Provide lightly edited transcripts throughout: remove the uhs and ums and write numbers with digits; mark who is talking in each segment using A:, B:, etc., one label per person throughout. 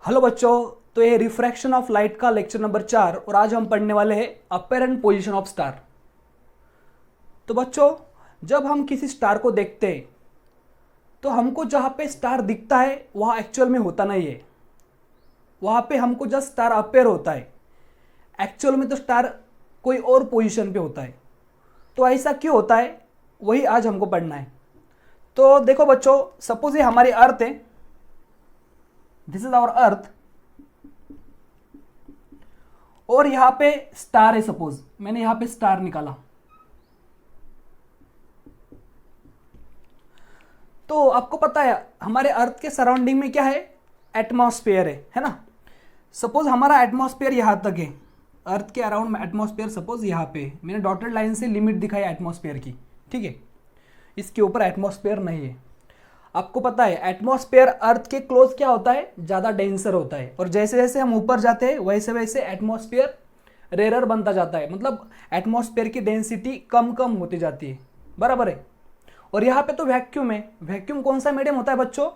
A: Hello बच्चों। तो ये रिफ्रैक्शन ऑफ लाइट का लेक्चर नंबर 4 और आज हम पढ़ने वाले हैं अपेरेंट पोजीशन ऑफ स्टार। तो बच्चों, जब हम किसी स्टार को देखते हैं तो हमको जहाँ पे स्टार दिखता है वहाँ एक्चुअल में होता नहीं है। वहाँ पे हमको जस्ट स्टार अपेयर होता है, एक्चुअल में तो स्टार कोई और पोजीशन पे होता है। तो ऐसा क्यों होता है वही आज हमको पढ़ना है। तो देखो बच्चों, सपोज ये हमारी अर्थ है, दिस इज आवर अर्थ, और यहां पे स्टार है। सपोज मैंने यहां पे स्टार निकाला, तो आपको पता है हमारे अर्थ के सराउंडिंग में क्या है, एटमॉस्फेयर है ना। सपोज हमारा एटमॉस्फेयर यहां तक है, अर्थ के अराउंड में एटमॉस्फेयर सपोज यहां पे मैंने डॉटेड लाइन से लिमिट दिखाई एटमॉस्फेयर की, ठीक है। इसके ऊपर एटमॉस्फेयर नहीं है। आपको पता है एटमॉस्फेयर अर्थ के क्लोज क्या होता है, ज़्यादा डेंसर होता है, और जैसे जैसे हम ऊपर जाते हैं वैसे वैसे एटमॉस्फेयर रेयर बनता जाता है, मतलब एटमॉस्फेयर की डेंसिटी कम कम होती जाती है, बराबर है। और यहाँ पे तो वैक्यूम है। वैक्यूम कौन सा मीडियम होता है बच्चों,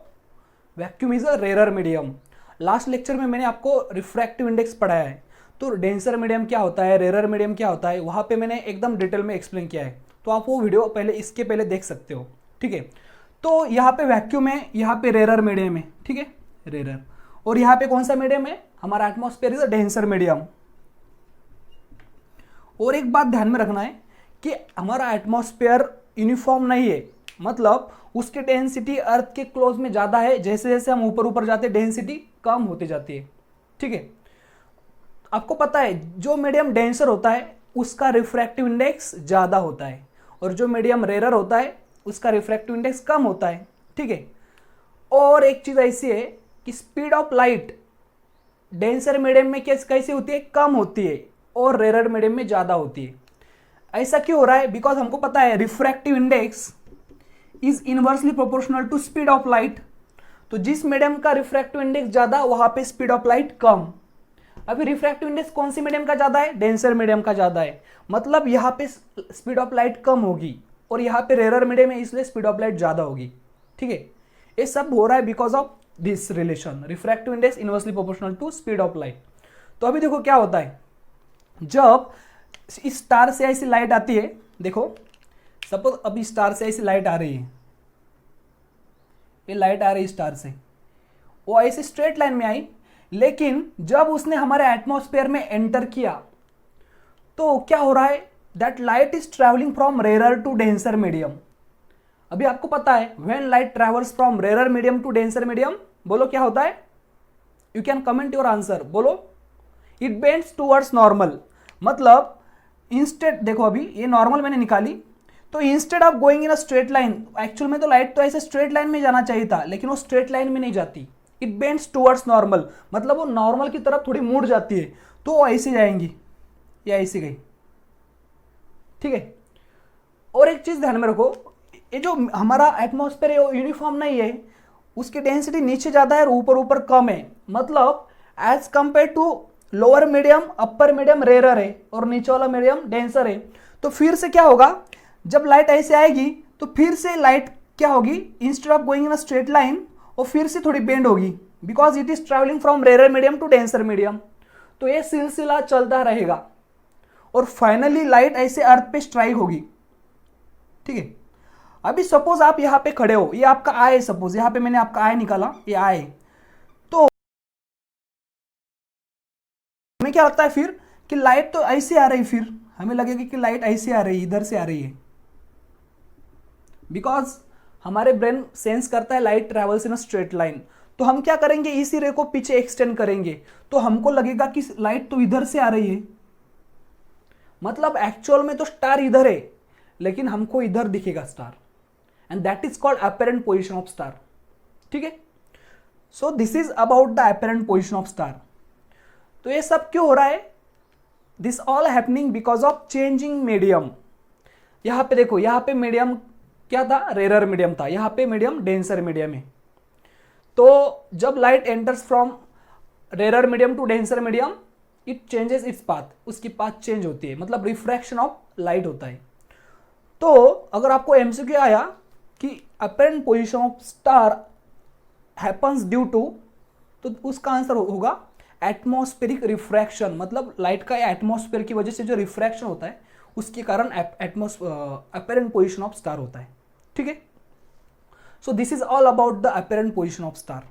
A: vacuum is a rare medium. Last lecture में मैंने आपको रिफ्रैक्टिव इंडेक्स पढ़ाया है, तो डेंसर मीडियम क्या होता है, रेयर मीडियम क्या होता है, वहाँ पे मैंने एकदम डिटेल में एक्सप्लेन किया है। तो आप वो वीडियो पहले इसके पहले देख सकते हो, ठीक है। तो यहाँ पे वैक्यूम है, यहाँ पे रेयर मीडियम है, ठीक है, रेयर। और यहाँ पे कौन सा मीडियम है, हमारा atmosphere is a denser medium. और एक बात ध्यान में रखना है कि हमारा एटमॉस्फेयर यूनिफॉर्म नहीं है, मतलब उसकी डेंसिटी अर्थ के क्लोज में ज़्यादा है, जैसे जैसे हम ऊपर ऊपर जाते हैं डेंसिटी कम होती जाती है, ठीक है। आपको पता है जो मीडियम डेंसर होता है उसका रिफ्रैक्टिव इंडेक्स ज़्यादा होता है, और जो मीडियम रेयर होता है उसका रिफ्रैक्टिव इंडेक्स कम होता है, ठीक है। और एक चीज़ ऐसी है कि speed of light denser medium में कैसे होती है, कम होती है, और रेयर मीडियम में ज़्यादा होती है। ऐसा क्यों हो रहा है, बिकॉज हमको पता है refractive index is inversely proportional to speed of light. तो जिस मीडियम का रिफ्रैक्टिव इंडेक्स ज़्यादा वहाँ पे स्पीड ऑफ लाइट कम। अभी रिफ्रैक्टिव इंडेक्स कौन सी मीडियम का ज़्यादा है, डेंसर मीडियम का ज़्यादा है, मतलब यहाँ पे स्पीड ऑफ लाइट कम होगी, और यहाँ पे रेयर मीडियम है इसलिए स्पीड ऑफ लाइट ज़्यादा होगी, ठीक है। ये सब हो रहा है because of this relation, refractive index inversely proportional to speed of light. तो अभी देखो क्या होता है, जब इस स्टार से ऐसी लाइट आती है, देखो सपोज अभी स्टार से ऐसी लाइट आ रही है, ये लाइट आ रही है स्टार से, वो ऐसे स्ट्रेट लाइन में आई, लेकिन जब उसने हमारे एटमॉस्फेयर में एंटर किया तो क्या हो रहा है, that light is travelling from rare to denser medium. अभी आपको पता है when light travels from rare medium to denser medium, बोलो क्या होता है, you can comment your answer, बोलो। इट बेंड्स टूवर्ड्स नॉर्मल, मतलब इंस्टेड, देखो अभी ये नॉर्मल मैंने निकाली, तो instead of going in a straight line, actual में तो लाइट तो ऐसे स्ट्रेट लाइन में जाना चाहिए था, लेकिन वो स्ट्रेट लाइन में नहीं जाती, इट बेंड्स टूवर्ड्स नॉर्मल, मतलब वो नॉर्मल की तरफ थोड़ी मुड़ जाती है, तो वो ऐसे जाएंगी, या ऐसे गई, ठीक है। और एक चीज ध्यान में रखो, ये जो हमारा एटमॉस्फेयर है वो यूनिफॉर्म नहीं है, उसकी डेंसिटी नीचे ज्यादा है और ऊपर ऊपर कम है, मतलब as compare to lower medium upper medium rare है और नीचे वाला मीडियम डेंसर है। तो फिर से क्या होगा, जब लाइट ऐसे आएगी तो फिर से लाइट क्या होगी, instead of going in a straight line और फिर से थोड़ी बेंड होगी, because it is travelling from rare medium to denser medium. तो ये सिलसिला चलता रहेगा और फाइनली लाइट ऐसे अर्थ पे स्ट्राइक होगी, ठीक है। अभी सपोज आप यहां पे खड़े हो, ये आपका आई है, सपोज यहां पे मैंने आपका आई निकाला, ये आई, तो हमें क्या लगता है फिर कि लाइट तो ऐसे आ रही, फिर हमें लगेगा कि लाइट ऐसे आ रही है, इधर से आ रही है, बिकॉज हमारे ब्रेन सेंस करता है light travels in a straight line. तो हम क्या करेंगे, इसी रे को पीछे एक्सटेंड करेंगे, तो हमको लगेगा कि लाइट तो इधर से आ रही है, मतलब एक्चुअल में तो स्टार इधर है, लेकिन हमको इधर दिखेगा star, and that is called apparent position of star, ठीक है। So this is about the apparent position of star. तो ये सब क्यों हो रहा है, this all happening because of changing medium. यहां पे देखो, यहां पे मीडियम क्या था, रेयर मीडियम था, यहां पे मीडियम डेंसर मीडियम है। तो जब light enters from rare medium to denser medium, it changes its path, उसकी पाथ चेंज होती है, मतलब रिफ्रैक्शन ऑफ लाइट होता है। तो अगर आपको एमसीक्यू आया कि apparent position of star happens due to तो उसका आंसर होगा एटमॉस्फेरिक रिफ्रैक्शन, मतलब लाइट का एटमॉस्फेयर की वजह से जो रिफ्रैक्शन होता है उसके कारण अपरेंट पोजिशन ऑफ स्टार होता है। ठीक है, so this is all about the apparent position of star.